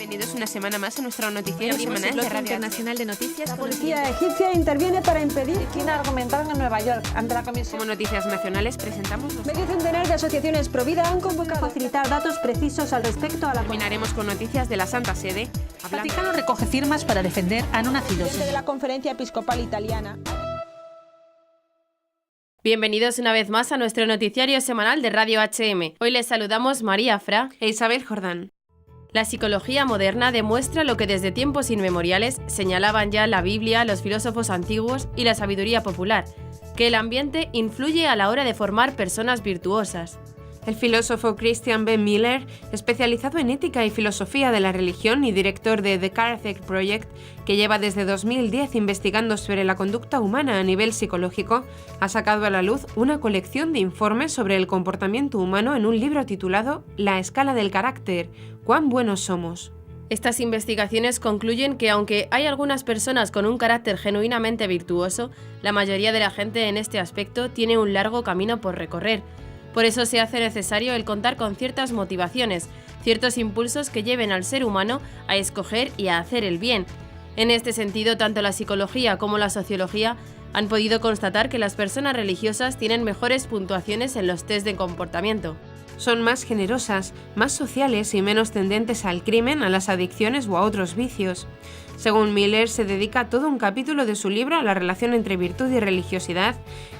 Bienvenidos una semana más a nuestro noticiero semanal de Radio Internacional de Noticias. La policía egipcia interviene para impedir que argumentaron en Nueva York ante la comisión. Como noticias nacionales presentamos Medio centenar de asociaciones pro vida han convocado a facilitar datos precisos al respecto a la... Terminaremos con noticias de la Santa Sede. El Vaticano recoge firmas para defender a no nacidos. de la Conferencia Episcopal Italiana. Bienvenidos una vez más a nuestro noticiario semanal de Radio HM. Hoy les saludamos María Fra e Isabel Jordán. La psicología moderna demuestra lo que desde tiempos inmemoriales señalaban ya la Biblia, los filósofos antiguos y la sabiduría popular, que el ambiente influye a la hora de formar personas virtuosas. El filósofo Christian B. Miller, especializado en ética y filosofía de la religión y director de The Character Project, que lleva desde 2010 investigando sobre la conducta humana a nivel psicológico, ha sacado a la luz una colección de informes sobre el comportamiento humano en un libro titulado La escala del carácter, ¿cuán buenos somos? Estas investigaciones concluyen que aunque hay algunas personas con un carácter genuinamente virtuoso, la mayoría de la gente en este aspecto tiene un largo camino por recorrer. Por eso se hace necesario el contar con ciertas motivaciones, ciertos impulsos que lleven al ser humano a escoger y a hacer el bien. En este sentido, tanto la psicología como la sociología han podido constatar que las personas religiosas tienen mejores puntuaciones en los test de comportamiento. Son más generosas, más sociales y menos tendentes al crimen, a las adicciones o a otros vicios. Según Miller, se dedica todo un capítulo de su libro a la relación entre virtud y religiosidad,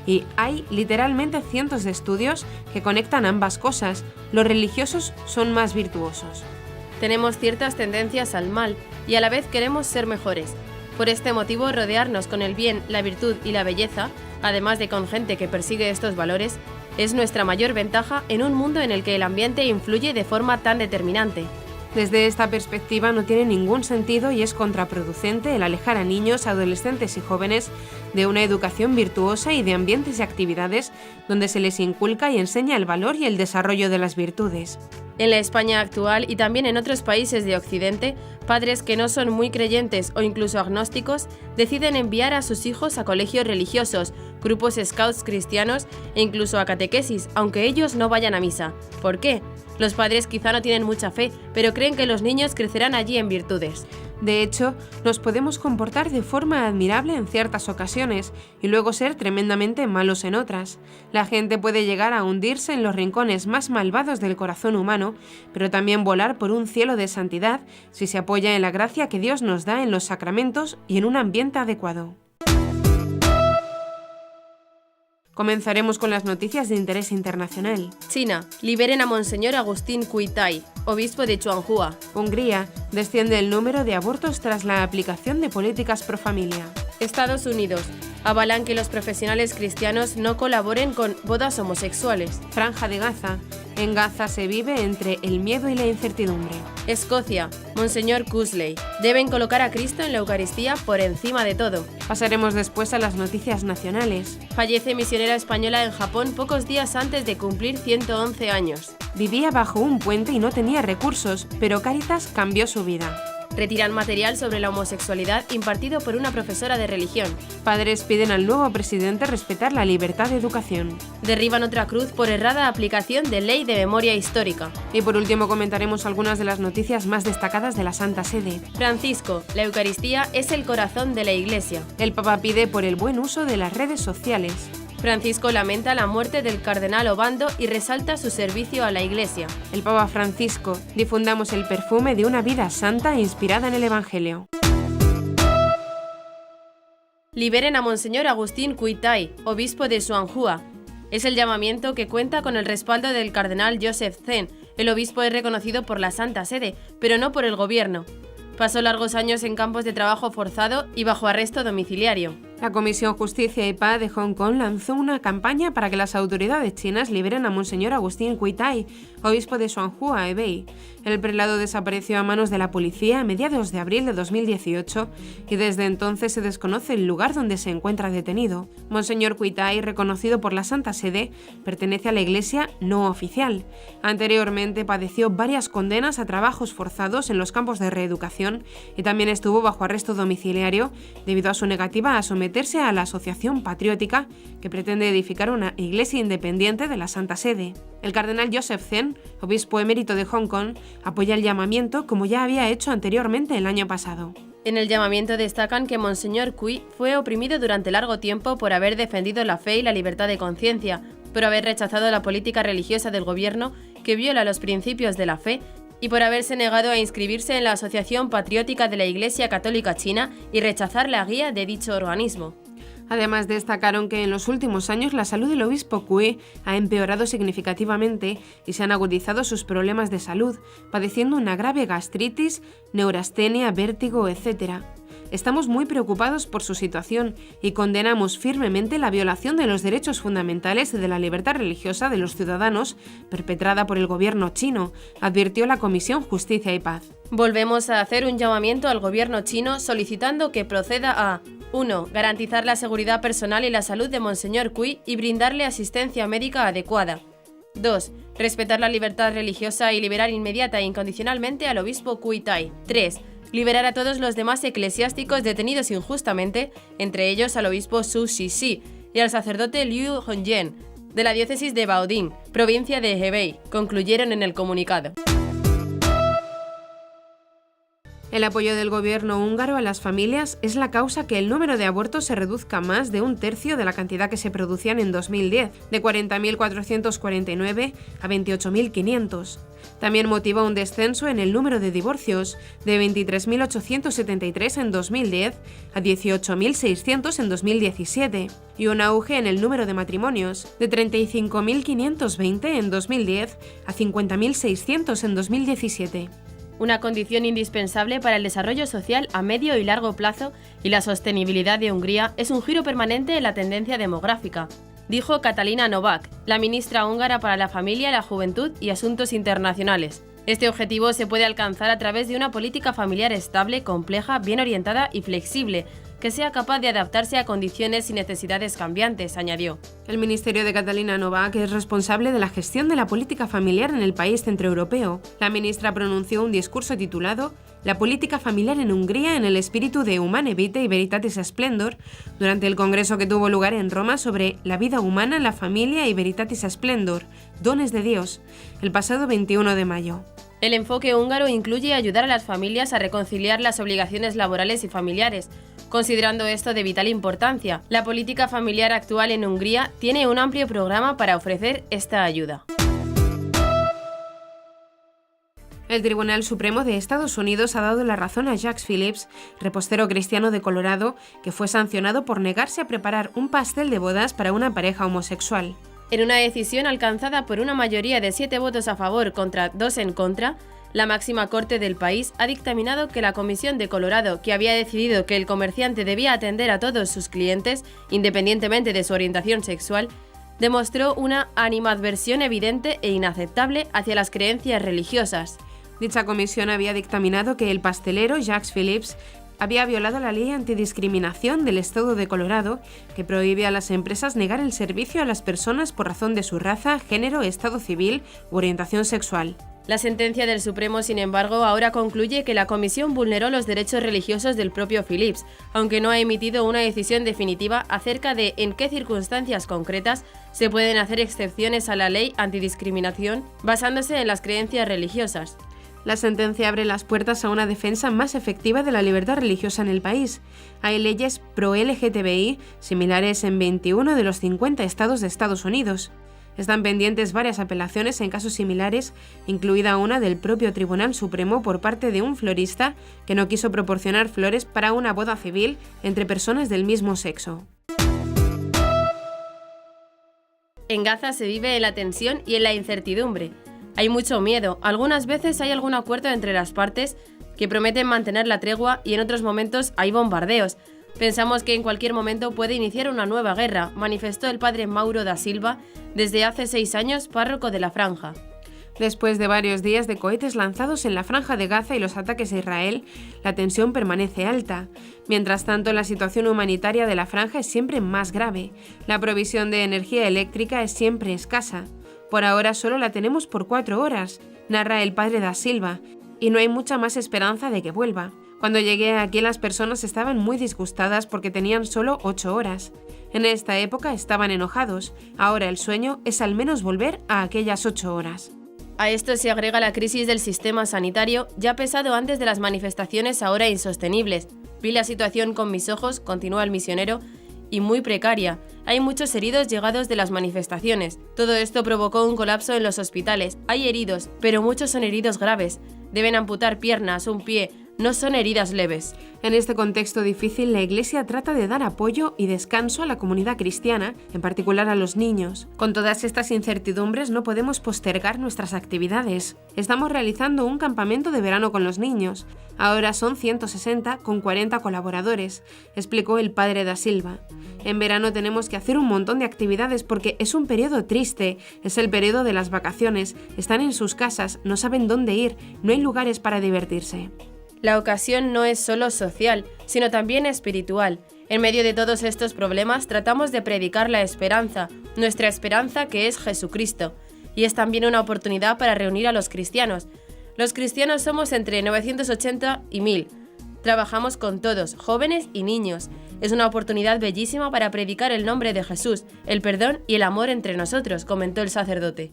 y hay literalmente cientos de estudios que conectan ambas cosas. Los religiosos son más virtuosos. Tenemos ciertas tendencias al mal y a la vez queremos ser mejores. Por este motivo, rodearnos con el bien, la virtud y la belleza, además de con gente que persigue estos valores, es nuestra mayor ventaja en un mundo en el que el ambiente influye de forma tan determinante. Desde esta perspectiva no tiene ningún sentido y es contraproducente el alejar a niños, adolescentes y jóvenes de una educación virtuosa y de ambientes y actividades donde se les inculca y enseña el valor y el desarrollo de las virtudes. En la España actual y también en otros países de Occidente, padres que no son muy creyentes o incluso agnósticos deciden enviar a sus hijos a colegios religiosos, grupos scouts cristianos e incluso a catequesis, aunque ellos no vayan a misa. ¿Por qué? Los padres quizá no tienen mucha fe, pero creen que los niños crecerán allí en virtudes. De hecho, nos podemos comportar de forma admirable en ciertas ocasiones y luego ser tremendamente malos en otras. La gente puede llegar a hundirse en los rincones más malvados del corazón humano, pero también volar por un cielo de santidad si se apoya en la gracia que Dios nos da en los sacramentos y en un ambiente adecuado. Comenzaremos con las noticias de interés internacional. China. Liberen a Monseñor Agustín Kuitai, obispo de Chuanhua. Hungría. Desciende el número de abortos tras la aplicación de políticas pro familia. Estados Unidos. Avalan que los profesionales cristianos no colaboren con bodas homosexuales. Franja de Gaza. En Gaza se vive entre el miedo y la incertidumbre. Escocia. Monseñor Cusley. Deben colocar a Cristo en la Eucaristía por encima de todo. Pasaremos después a las noticias nacionales. Fallece misionera española en Japón pocos días antes de cumplir 111 años. Vivía bajo un puente y no tenía recursos, pero Cáritas cambió su vida. Retiran material sobre la homosexualidad impartido por una profesora de religión. Padres piden al nuevo presidente respetar la libertad de educación. Derriban otra cruz por errada aplicación de ley de memoria histórica. Y por último comentaremos algunas de las noticias más destacadas de la Santa Sede. Francisco, la Eucaristía es el corazón de la Iglesia. El Papa pide por el buen uso de las redes sociales. Francisco lamenta la muerte del cardenal Obando y resalta su servicio a la Iglesia. El Papa Francisco, difundamos el perfume de una vida santa inspirada en el Evangelio. Liberen a Monseñor Agustín Kuitai, obispo de Chuanhua. Es el llamamiento que cuenta con el respaldo del cardenal Joseph Zen. El obispo es reconocido por la Santa Sede, pero no por el gobierno. Pasó largos años en campos de trabajo forzado y bajo arresto domiciliario. La Comisión Justicia y Paz de Hong Kong lanzó una campaña para que las autoridades chinas liberen a Monseñor Agustín Kuitai, obispo de Chuanhua, Hebei. El prelado desapareció a manos de la policía a mediados de abril de 2018 y desde entonces se desconoce el lugar donde se encuentra detenido. Monseñor Kuitai, reconocido por la Santa Sede, pertenece a la Iglesia no oficial. Anteriormente padeció varias condenas a trabajos forzados en los campos de reeducación y también estuvo bajo arresto domiciliario debido a su negativa a someter someterse a la Asociación Patriótica, que pretende edificar una iglesia independiente de la Santa Sede. El cardenal Joseph Zen, obispo emérito de Hong Kong, apoya el llamamiento como ya había hecho anteriormente el año pasado. En el llamamiento destacan que Monseñor Cui fue oprimido durante largo tiempo por haber defendido la fe y la libertad de conciencia, por haber rechazado la política religiosa del gobierno que viola los principios de la fe y por haberse negado a inscribirse en la Asociación Patriótica de la Iglesia Católica China y rechazar la guía de dicho organismo. Además, destacaron que en los últimos años la salud del obispo Cui ha empeorado significativamente y se han agudizado sus problemas de salud, padeciendo una grave gastritis, neurastenia, vértigo, etc. Estamos muy preocupados por su situación y condenamos firmemente la violación de los derechos fundamentales y de la libertad religiosa de los ciudadanos perpetrada por el gobierno chino, advirtió la Comisión Justicia y Paz. Volvemos a hacer un llamamiento al gobierno chino solicitando que proceda a 1. Garantizar la seguridad personal y la salud de Monseñor Cui y brindarle asistencia médica adecuada. 2. Respetar la libertad religiosa y liberar inmediata e incondicionalmente al obispo Cui Tai. 3. Liberar a todos los demás eclesiásticos detenidos injustamente, entre ellos al obispo Su Shixi y al sacerdote Liu Hongyan, de la diócesis de Baoding, provincia de Hebei, concluyeron en el comunicado. El apoyo del gobierno húngaro a las familias es la causa que el número de abortos se reduzca más de un tercio de la cantidad que se producían en 2010, de 40.449 a 28.500. También motiva un descenso en el número de divorcios, de 23.873 en 2010 a 18.600 en 2017, y un auge en el número de matrimonios, de 35.520 en 2010 a 50.600 en 2017. Una condición indispensable para el desarrollo social a medio y largo plazo y la sostenibilidad de Hungría es un giro permanente en la tendencia demográfica, dijo Katalin Novák, la ministra húngara para la Familia, la Juventud y Asuntos Internacionales. Este objetivo se puede alcanzar a través de una política familiar estable, compleja, bien orientada y flexible, que sea capaz de adaptarse a condiciones y necesidades cambiantes, añadió. El ministerio de Katalin Novák es responsable de la gestión de la política familiar en el país centroeuropeo. La ministra pronunció un discurso titulado «La política familiar en Hungría en el espíritu de Humane Vitae y Veritatis Splendor» durante el congreso que tuvo lugar en Roma sobre la vida humana, la familia y Veritatis Splendor, dones de Dios, el pasado 21 de mayo. El enfoque húngaro incluye ayudar a las familias a reconciliar las obligaciones laborales y familiares, considerando esto de vital importancia. La política familiar actual en Hungría tiene un amplio programa para ofrecer esta ayuda. El Tribunal Supremo de Estados Unidos ha dado la razón a Jacques Phillips, repostero cristiano de Colorado, que fue sancionado por negarse a preparar un pastel de bodas para una pareja homosexual. En una decisión alcanzada por una mayoría de 7 votos a favor contra 2 en contra, la máxima corte del país ha dictaminado que la Comisión de Colorado, que había decidido que el comerciante debía atender a todos sus clientes, independientemente de su orientación sexual, demostró una animadversión evidente e inaceptable hacia las creencias religiosas. Dicha comisión había dictaminado que el pastelero Jacques Phillips había violado la ley antidiscriminación del estado de Colorado, que prohíbe a las empresas negar el servicio a las personas por razón de su raza, género, estado civil u orientación sexual. La sentencia del Supremo, sin embargo, ahora concluye que la comisión vulneró los derechos religiosos del propio Phillips, aunque no ha emitido una decisión definitiva acerca de en qué circunstancias concretas se pueden hacer excepciones a la ley antidiscriminación basándose en las creencias religiosas. La sentencia abre las puertas a una defensa más efectiva de la libertad religiosa en el país. Hay leyes pro-LGTBI similares en 21 de los 50 estados de Estados Unidos. Están pendientes varias apelaciones en casos similares, incluida una del propio Tribunal Supremo por parte de un florista que no quiso proporcionar flores para una boda civil entre personas del mismo sexo. En Gaza se vive en la tensión y en la incertidumbre. Hay mucho miedo, algunas veces hay algún acuerdo entre las partes que prometen mantener la tregua y en otros momentos hay bombardeos. Pensamos que en cualquier momento puede iniciar una nueva guerra, manifestó el padre Mauro da Silva, desde hace 6 años párroco de la Franja. Después de varios días de cohetes lanzados en la Franja de Gaza y los ataques a Israel, la tensión permanece alta. Mientras tanto, la situación humanitaria de la Franja es siempre más grave. La provisión de energía eléctrica es siempre escasa. Por ahora solo la tenemos por 4 horas, narra el padre da Silva, y no hay mucha más esperanza de que vuelva. Cuando llegué aquí las personas estaban muy disgustadas porque tenían solo 8 horas. En esta época estaban enojados, ahora el sueño es al menos volver a aquellas 8 horas. A esto se agrega la crisis del sistema sanitario, ya pesado antes de las manifestaciones, ahora insostenibles. Vi la situación con mis ojos, continúa el misionero, y muy precaria. Hay muchos heridos llegados de las manifestaciones. Todo esto provocó un colapso en los hospitales. Hay heridos, pero muchos son heridos graves. Deben amputar piernas, un pie. No son heridas leves. En este contexto difícil, la Iglesia trata de dar apoyo y descanso a la comunidad cristiana, en particular a los niños. Con todas estas incertidumbres no podemos postergar nuestras actividades. Estamos realizando un campamento de verano con los niños. Ahora son 160 con 40 colaboradores, explicó el padre da Silva. En verano tenemos que hacer un montón de actividades porque es un periodo triste, es el periodo de las vacaciones, están en sus casas, no saben dónde ir, no hay lugares para divertirse. La ocasión no es solo social, sino también espiritual. En medio de todos estos problemas tratamos de predicar la esperanza, nuestra esperanza que es Jesucristo. Y es también una oportunidad para reunir a los cristianos. Los cristianos somos entre 980 y 1000. Trabajamos con todos, jóvenes y niños. Es una oportunidad bellísima para predicar el nombre de Jesús, el perdón y el amor entre nosotros, comentó el sacerdote.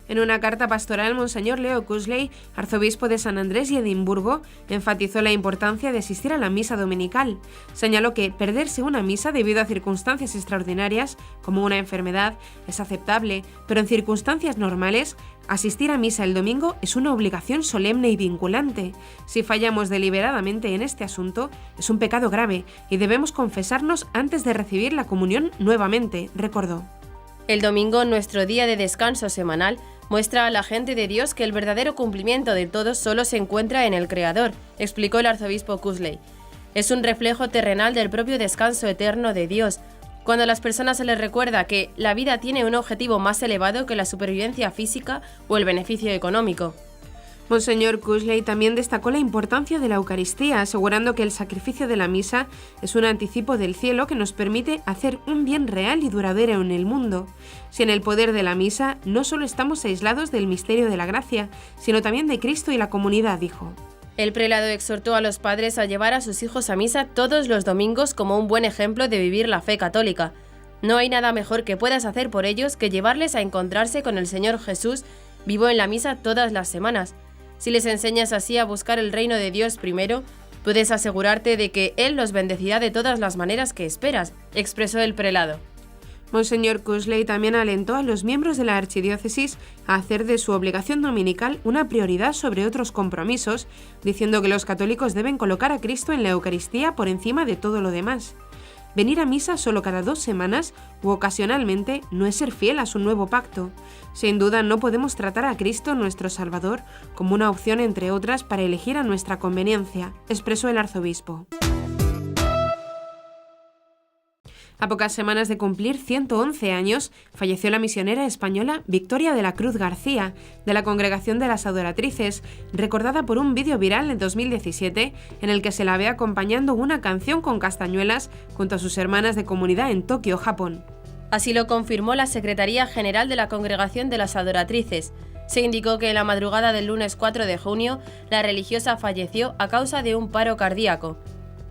En una carta pastoral, Monseñor Leo Cusley, arzobispo de San Andrés y Edimburgo, enfatizó la importancia de asistir a la misa dominical. Señaló que perderse una misa debido a circunstancias extraordinarias, como una enfermedad, es aceptable, pero en circunstancias normales, asistir a misa el domingo es una obligación solemne y vinculante. Si fallamos deliberadamente en este asunto, es un pecado grave y debemos confesarnos antes de recibir la comunión nuevamente, recordó. El domingo, nuestro día de descanso semanal, muestra a la gente de Dios que el verdadero cumplimiento de todo solo se encuentra en el Creador, explicó el arzobispo Cusley. Es un reflejo terrenal del propio descanso eterno de Dios. Cuando a las personas se les recuerda que la vida tiene un objetivo más elevado que la supervivencia física o el beneficio económico. Monseñor Cusley también destacó la importancia de la Eucaristía, asegurando que el sacrificio de la misa es un anticipo del cielo que nos permite hacer un bien real y duradero en el mundo. Sin el poder de la misa, no solo estamos aislados del misterio de la gracia, sino también de Cristo y la comunidad, dijo. El prelado exhortó a los padres a llevar a sus hijos a misa todos los domingos como un buen ejemplo de vivir la fe católica. No hay nada mejor que puedas hacer por ellos que llevarles a encontrarse con el Señor Jesús vivo en la misa todas las semanas. Si les enseñas así a buscar el reino de Dios primero, puedes asegurarte de que Él los bendecirá de todas las maneras que esperas, expresó el prelado. Monseñor Cusley también alentó a los miembros de la archidiócesis a hacer de su obligación dominical una prioridad sobre otros compromisos, diciendo que los católicos deben colocar a Cristo en la Eucaristía por encima de todo lo demás. Venir a misa solo cada 2 semanas u ocasionalmente no es ser fiel a su nuevo pacto. Sin duda no podemos tratar a Cristo, nuestro Salvador, como una opción entre otras para elegir a nuestra conveniencia, expresó el arzobispo. A pocas semanas de cumplir 111 años, falleció la misionera española Victoria de la Cruz García, de la Congregación de las Adoratrices, recordada por un vídeo viral en 2017 en el que se la ve acompañando una canción con castañuelas junto a sus hermanas de comunidad en Tokio, Japón. Así lo confirmó la Secretaría General de la Congregación de las Adoratrices. Se indicó que en la madrugada del lunes 4 de junio, la religiosa falleció a causa de un paro cardíaco.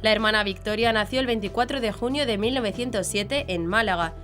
La hermana Victoria nació el 24 de junio de 1907 en Málaga.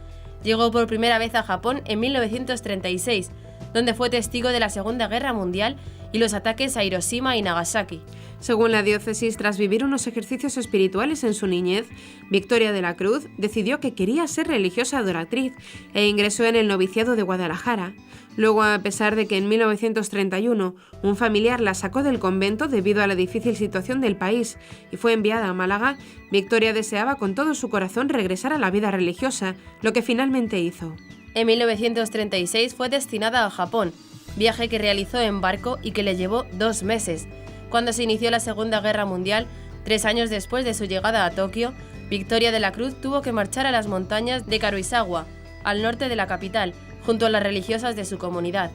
Llegó por primera vez a Japón en 1936, donde fue testigo de la Segunda Guerra Mundial y los ataques a Hiroshima y Nagasaki. Según la diócesis, tras vivir unos ejercicios espirituales en su niñez, Victoria de la Cruz decidió que quería ser religiosa adoratriz e ingresó en el noviciado de Guadalajara. Luego, a pesar de que en 1931 un familiar la sacó del convento debido a la difícil situación del país y fue enviada a Málaga, Victoria deseaba con todo su corazón regresar a la vida religiosa, lo que finalmente hizo. En 1936 fue destinada a Japón, viaje que realizó en barco y que le llevó 2 meses. Cuando se inició la Segunda Guerra Mundial, 3 años después de su llegada a Tokio, Victoria de la Cruz tuvo que marchar a las montañas de Karuizawa, al norte de la capital, junto a las religiosas de su comunidad.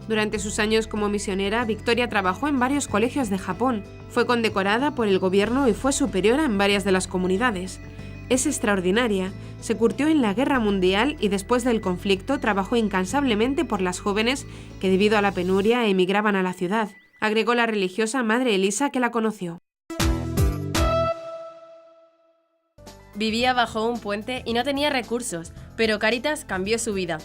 Durante sus años como misionera, Victoria trabajó en varios colegios de Japón, fue condecorada por el gobierno y fue superiora en varias de las comunidades. Es extraordinaria, se curtió en la Guerra Mundial y después del conflicto trabajó incansablemente por las jóvenes que debido a la penuria emigraban a la ciudad. agregó la religiosa Madre Elisa, que la conoció. Vivía bajo un puente y no tenía recursos, pero Cáritas cambió su vida.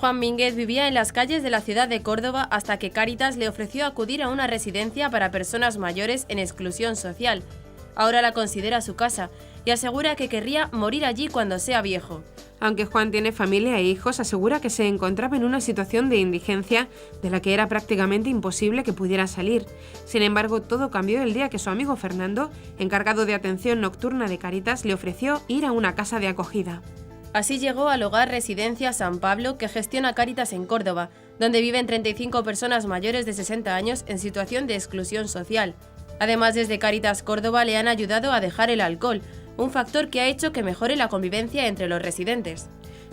Juan Mínguez vivía en las calles de la ciudad de Córdoba hasta que Cáritas le ofreció acudir a una residencia para personas mayores en exclusión social. Ahora la considera su casa y asegura que querría morir allí cuando sea viejo. Aunque Juan tiene familia e hijos, asegura que se encontraba en una situación de indigencia de la que era prácticamente imposible que pudiera salir. Sin embargo, todo cambió el día que su amigo Fernando, encargado de atención nocturna de Cáritas, le ofreció ir a una casa de acogida. Así llegó al hogar Residencia San Pablo que gestiona Cáritas en Córdoba, donde viven 35 personas mayores de 60 años en situación de exclusión social. Además, desde Cáritas Córdoba le han ayudado a dejar el alcohol, un factor que ha hecho que mejore la convivencia entre los residentes.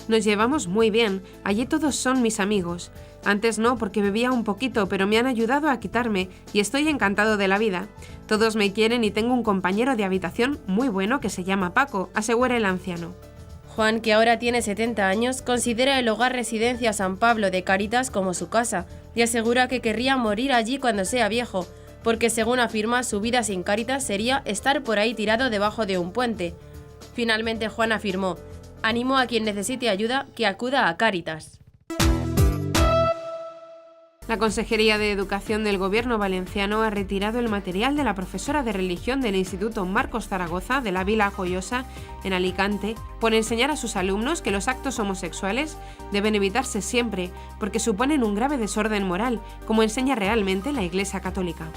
Nos llevamos muy bien, allí todos son mis amigos. Antes no, porque bebía un poquito, pero me han ayudado a quitarme y estoy encantado de la vida. Todos me quieren y tengo un compañero de habitación muy bueno que se llama Paco, asegura el anciano. Juan, que ahora tiene 70 años, considera el hogar Residencia San Pablo de Cáritas como su casa y asegura que querría morir allí cuando sea viejo, porque según afirma, su vida sin Cáritas sería estar por ahí tirado debajo de un puente. Finalmente, Juan afirmó: «Animo a quien necesite ayuda que acuda a Cáritas». La Consejería de Educación del Gobierno valenciano ha retirado el material de la profesora de religión del Instituto Marcos Zaragoza de la Vila Joyosa, en Alicante, por enseñar a sus alumnos que los actos homosexuales deben evitarse siempre porque suponen un grave desorden moral, como enseña realmente la Iglesia Católica.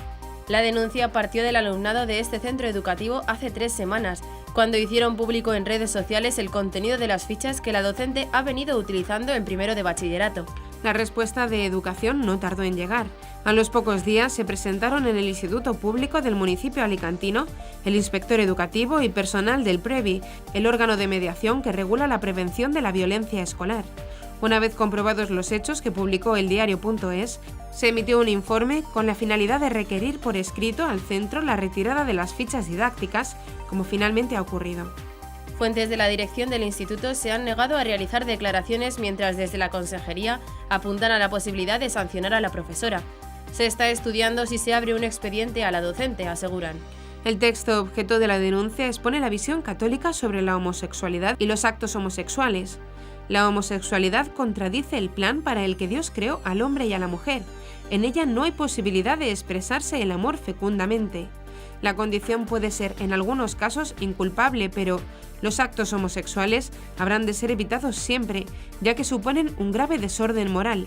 La denuncia partió del alumnado de este centro educativo hace 3 semanas, cuando hicieron público en redes sociales el contenido de las fichas que la docente ha venido utilizando en primero de bachillerato. La respuesta de Educación no tardó en llegar. A los pocos días se presentaron en el Instituto Público del municipio alicantino el inspector educativo y personal del PREVI, el órgano de mediación que regula la prevención de la violencia escolar. Una vez comprobados los hechos que publicó el diario.es, se emitió un informe con la finalidad de requerir por escrito al centro la retirada de las fichas didácticas, como finalmente ha ocurrido. Fuentes de la dirección del instituto se han negado a realizar declaraciones mientras desde la consejería apuntan a la posibilidad de sancionar a la profesora. Se está estudiando si se abre un expediente a la docente, aseguran. El texto objeto de la denuncia expone la visión católica sobre la homosexualidad y los actos homosexuales. La homosexualidad contradice el plan para el que Dios creó al hombre y a la mujer. En ella no hay posibilidad de expresarse el amor fecundamente. La condición puede ser en algunos casos inculpable, pero los actos homosexuales habrán de ser evitados siempre, ya que suponen un grave desorden moral.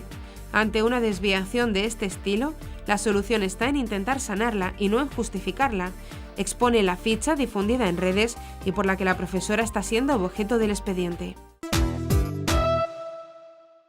Ante una desviación de este estilo, la solución está en intentar sanarla y no en justificarla, expone la ficha difundida en redes y por la que la profesora está siendo objeto del expediente.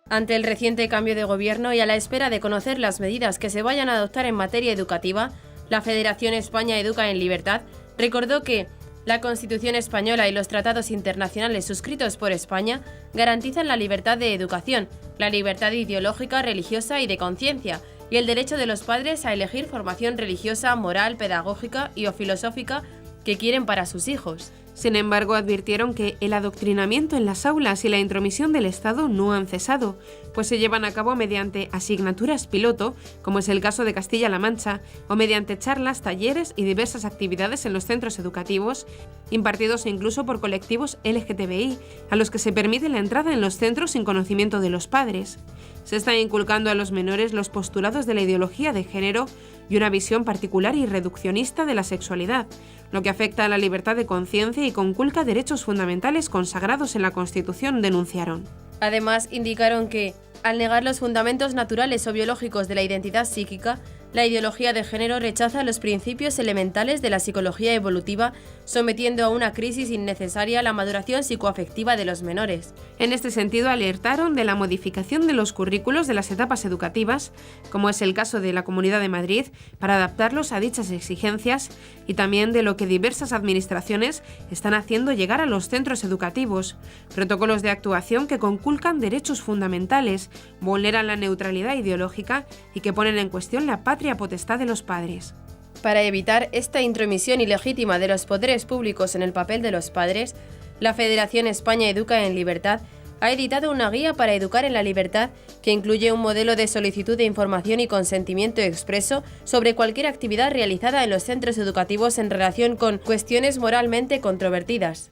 Ante el reciente cambio de gobierno y a la espera de conocer las medidas que se vayan a adoptar en materia educativa, la Federación España Educa en Libertad recordó que la Constitución española y los tratados internacionales suscritos por España garantizan la libertad de educación, la libertad ideológica, religiosa y de conciencia, y el derecho de los padres a elegir formación religiosa, moral, pedagógica y o filosófica que quieren para sus hijos. Sin embargo, advirtieron que el adoctrinamiento en las aulas y la intromisión del Estado no han cesado, pues se llevan a cabo mediante asignaturas piloto, como es el caso de Castilla-La Mancha, o mediante charlas, talleres y diversas actividades en los centros educativos, impartidos incluso por colectivos LGTBI, a los que se permite la entrada en los centros sin conocimiento de los padres. Se están inculcando a los menores los postulados de la ideología de género y una visión particular y reduccionista de la sexualidad, lo que afecta a la libertad de conciencia y conculca derechos fundamentales consagrados en la Constitución, denunciaron. Además, indicaron que, al negar los fundamentos naturales o biológicos de la identidad psíquica, la ideología de género rechaza los principios elementales de la psicología evolutiva, sometiendo a una crisis innecesaria la maduración psicoafectiva de los menores. En este sentido, alertaron de la modificación de los currículos de las etapas educativas, como es el caso de la Comunidad de Madrid, para adaptarlos a dichas exigencias, y también de lo que diversas administraciones están haciendo llegar a los centros educativos, protocolos de actuación que conculcan derechos fundamentales, vulneran la neutralidad ideológica y que ponen en cuestión la patria potestad de los padres. Para evitar esta intromisión ilegítima de los poderes públicos en el papel de los padres, la Federación España Educa en Libertad ha editado una guía para educar en la libertad que incluye un modelo de solicitud de información y consentimiento expreso sobre cualquier actividad realizada en los centros educativos en relación con cuestiones moralmente controvertidas.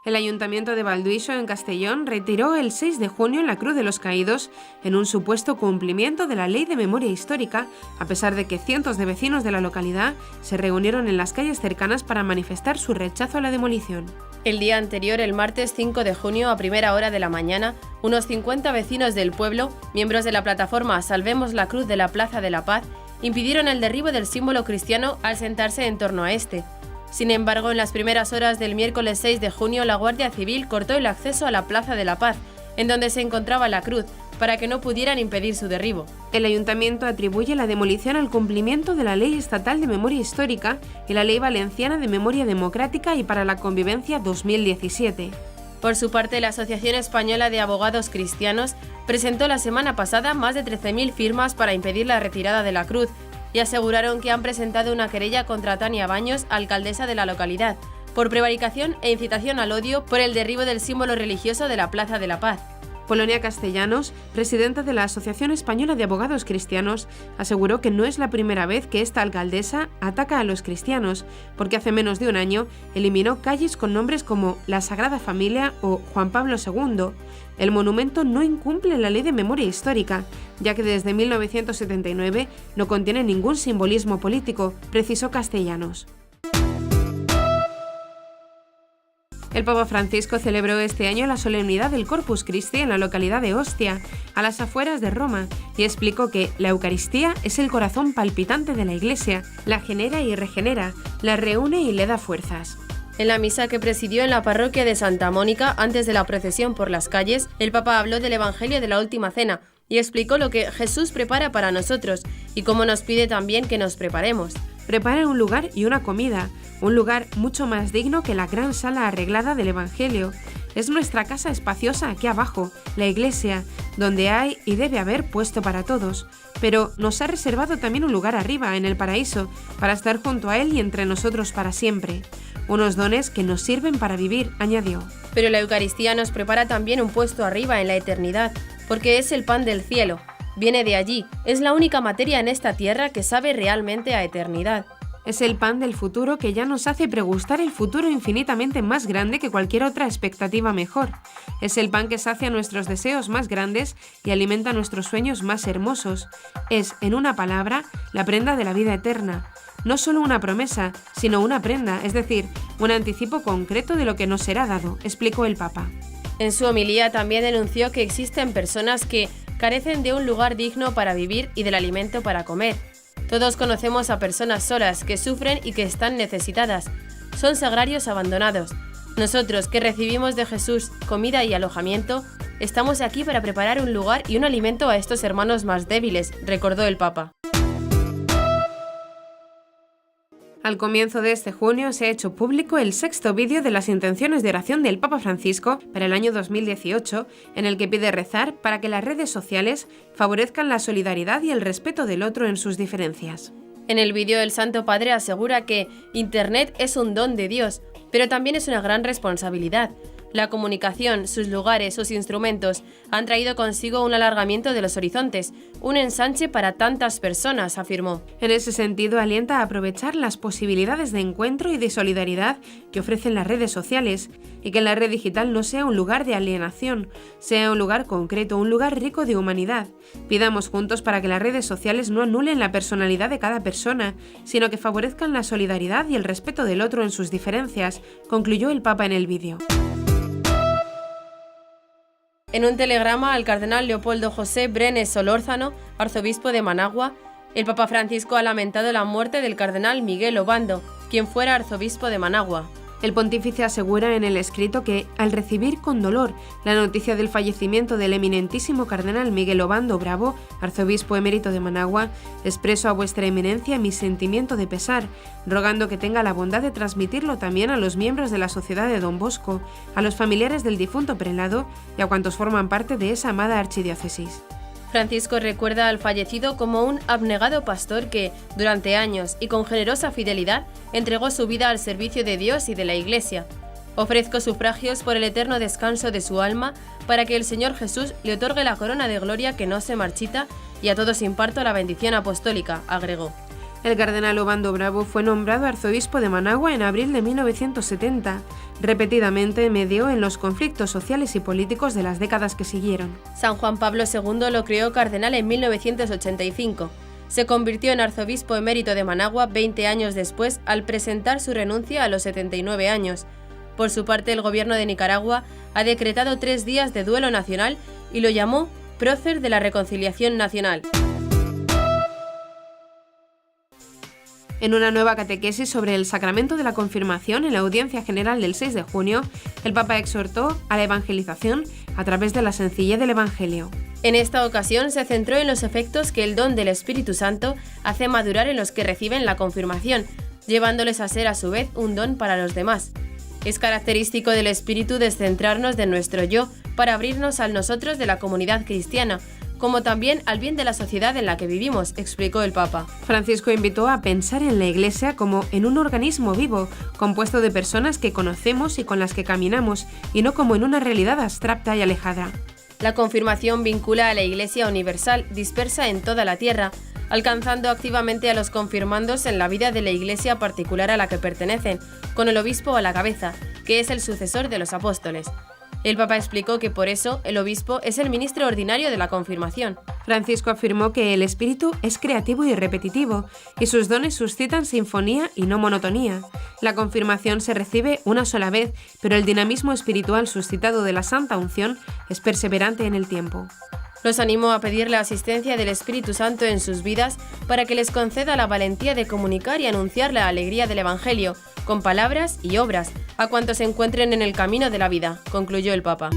El Ayuntamiento de Valduixo, en Castellón, retiró el 6 de junio la Cruz de los Caídos en un supuesto cumplimiento de la Ley de Memoria Histórica, a pesar de que cientos de vecinos de la localidad se reunieron en las calles cercanas para manifestar su rechazo a la demolición. El día anterior, el martes 5 de junio, a primera hora de la mañana, unos 50 vecinos del pueblo, miembros de la plataforma Salvemos la Cruz de la Plaza de la Paz, impidieron el derribo del símbolo cristiano al sentarse en torno a este. Sin embargo, en las primeras horas del miércoles 6 de junio, la Guardia Civil cortó el acceso a la Plaza de la Paz, en donde se encontraba la cruz, para que no pudieran impedir su derribo. El ayuntamiento atribuye la demolición al cumplimiento de la Ley Estatal de Memoria Histórica y la Ley Valenciana de Memoria Democrática y para la Convivencia 2017. Por su parte, la Asociación Española de Abogados Cristianos presentó la semana pasada más de 13.000 firmas para impedir la retirada de la cruz, y aseguraron que han presentado una querella contra Tania Baños, alcaldesa de la localidad, por prevaricación e incitación al odio por el derribo del símbolo religioso de la Plaza de la Paz. Polonia Castellanos, presidenta de la Asociación Española de Abogados Cristianos, aseguró que no es la primera vez que esta alcaldesa ataca a los cristianos, porque hace menos de un año eliminó calles con nombres como la Sagrada Familia o Juan Pablo II. El monumento no incumple la Ley de Memoria Histórica, ya que desde 1979 no contiene ningún simbolismo político, precisó Castellanos. El Papa Francisco celebró este año la solemnidad del Corpus Christi en la localidad de Ostia, a las afueras de Roma, y explicó que la Eucaristía es el corazón palpitante de la Iglesia, la genera y regenera, la reúne y le da fuerzas. En la misa que presidió en la parroquia de Santa Mónica, antes de la procesión por las calles, el Papa habló del Evangelio de la Última Cena y explicó lo que Jesús prepara para nosotros y cómo nos pide también que nos preparemos. Prepara un lugar y una comida, un lugar mucho más digno que la gran sala arreglada del Evangelio. Es nuestra casa espaciosa aquí abajo, la iglesia, donde hay y debe haber puesto para todos. Pero nos ha reservado también un lugar arriba, en el paraíso, para estar junto a Él y entre nosotros para siempre. Unos dones que nos sirven para vivir, añadió. Pero la Eucaristía nos prepara también un puesto arriba en la eternidad, porque es el pan del cielo. Viene de allí, es la única materia en esta tierra que sabe realmente a eternidad. Es el pan del futuro que ya nos hace pregustar el futuro infinitamente más grande que cualquier otra expectativa mejor. Es el pan que sacia nuestros deseos más grandes y alimenta nuestros sueños más hermosos. Es, en una palabra, la prenda de la vida eterna. No solo una promesa, sino una prenda, es decir, un anticipo concreto de lo que nos será dado, explicó el Papa. En su homilía también denunció que existen personas que carecen de un lugar digno para vivir y del alimento para comer. Todos conocemos a personas solas que sufren y que están necesitadas. Son sagrarios abandonados. Nosotros, que recibimos de Jesús comida y alojamiento, estamos aquí para preparar un lugar y un alimento a estos hermanos más débiles, recordó el Papa. Al comienzo de este junio se ha hecho público el 6º vídeo de las intenciones de oración del Papa Francisco para el año 2018, en el que pide rezar para que las redes sociales favorezcan la solidaridad y el respeto del otro en sus diferencias. En el vídeo el Santo Padre asegura que Internet es un don de Dios, pero también es una gran responsabilidad. La comunicación, sus lugares, sus instrumentos han traído consigo un alargamiento de los horizontes, un ensanche para tantas personas, afirmó. En ese sentido, alienta a aprovechar las posibilidades de encuentro y de solidaridad que ofrecen las redes sociales y que la red digital no sea un lugar de alienación, sea un lugar concreto, un lugar rico de humanidad. Pidamos juntos para que las redes sociales no anulen la personalidad de cada persona, sino que favorezcan la solidaridad y el respeto del otro en sus diferencias, concluyó el Papa en el vídeo. En un telegrama al cardenal Leopoldo José Brenes Solórzano, arzobispo de Managua, el Papa Francisco ha lamentado la muerte del cardenal Miguel Obando, quien fuera arzobispo de Managua. El pontífice asegura en el escrito que, al recibir con dolor la noticia del fallecimiento del eminentísimo cardenal Miguel Obando Bravo, arzobispo emérito de Managua, expreso a vuestra eminencia mi sentimiento de pesar, rogando que tenga la bondad de transmitirlo también a los miembros de la Sociedad de Don Bosco, a los familiares del difunto prelado y a cuantos forman parte de esa amada archidiócesis. Francisco recuerda al fallecido como un abnegado pastor que, durante años y con generosa fidelidad, entregó su vida al servicio de Dios y de la Iglesia. Ofrezco sufragios por el eterno descanso de su alma, para que el Señor Jesús le otorgue la corona de gloria que no se marchita, y a todos imparto la bendición apostólica, agregó. El cardenal Obando Bravo fue nombrado arzobispo de Managua en abril de 1970. Repetidamente medió en los conflictos sociales y políticos de las décadas que siguieron. San Juan Pablo II lo creó cardenal en 1985. Se convirtió en arzobispo emérito de Managua 20 años después, al presentar su renuncia a los 79 años. Por su parte, el gobierno de Nicaragua ha decretado 3 días de duelo nacional y lo llamó prócer de la reconciliación nacional. En una nueva catequesis sobre el sacramento de la confirmación en la audiencia general del 6 de junio, el Papa exhortó a la evangelización a través de la sencillez del Evangelio. En esta ocasión se centró en los efectos que el don del Espíritu Santo hace madurar en los que reciben la confirmación, llevándoles a ser a su vez un don para los demás. Es característico del Espíritu descentrarnos de nuestro yo para abrirnos al nosotros de la comunidad cristiana, como también al bien de la sociedad en la que vivimos, explicó el Papa. Francisco invitó a pensar en la Iglesia como en un organismo vivo, compuesto de personas que conocemos y con las que caminamos, y no como en una realidad abstracta y alejada. La confirmación vincula a la Iglesia universal, dispersa en toda la tierra, alcanzando activamente a los confirmandos en la vida de la Iglesia particular a la que pertenecen, con el obispo a la cabeza, que es el sucesor de los apóstoles. El Papa explicó que por eso el obispo es el ministro ordinario de la confirmación. Francisco afirmó que el espíritu es creativo y repetitivo, y sus dones suscitan sinfonía y no monotonía. La confirmación se recibe una sola vez, pero el dinamismo espiritual suscitado de la Santa Unción es perseverante en el tiempo. Los animó a pedir la asistencia del Espíritu Santo en sus vidas para que les conceda la valentía de comunicar y anunciar la alegría del Evangelio, con palabras y obras, a cuantos se encuentren en el camino de la vida, concluyó el Papa.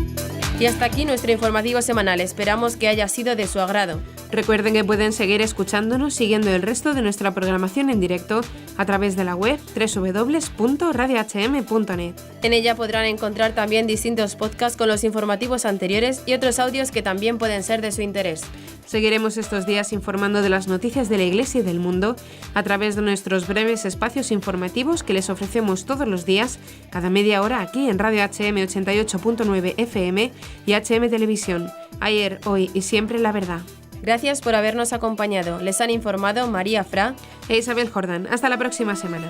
Y hasta aquí nuestro informativo semanal, esperamos que haya sido de su agrado. Recuerden que pueden seguir escuchándonos siguiendo el resto de nuestra programación en directo a través de la web www.radiohm.net. En ella podrán encontrar también distintos podcasts con los informativos anteriores y otros audios que también pueden ser de su interés. Seguiremos estos días informando de las noticias de la Iglesia y del mundo a través de nuestros breves espacios informativos que les ofrecemos todos los días, cada media hora aquí en Radio HM 88.9 FM y HM Televisión. Ayer, hoy y siempre la verdad. Gracias por habernos acompañado. Les han informado María Fra e Isabel Jordán. Hasta la próxima semana.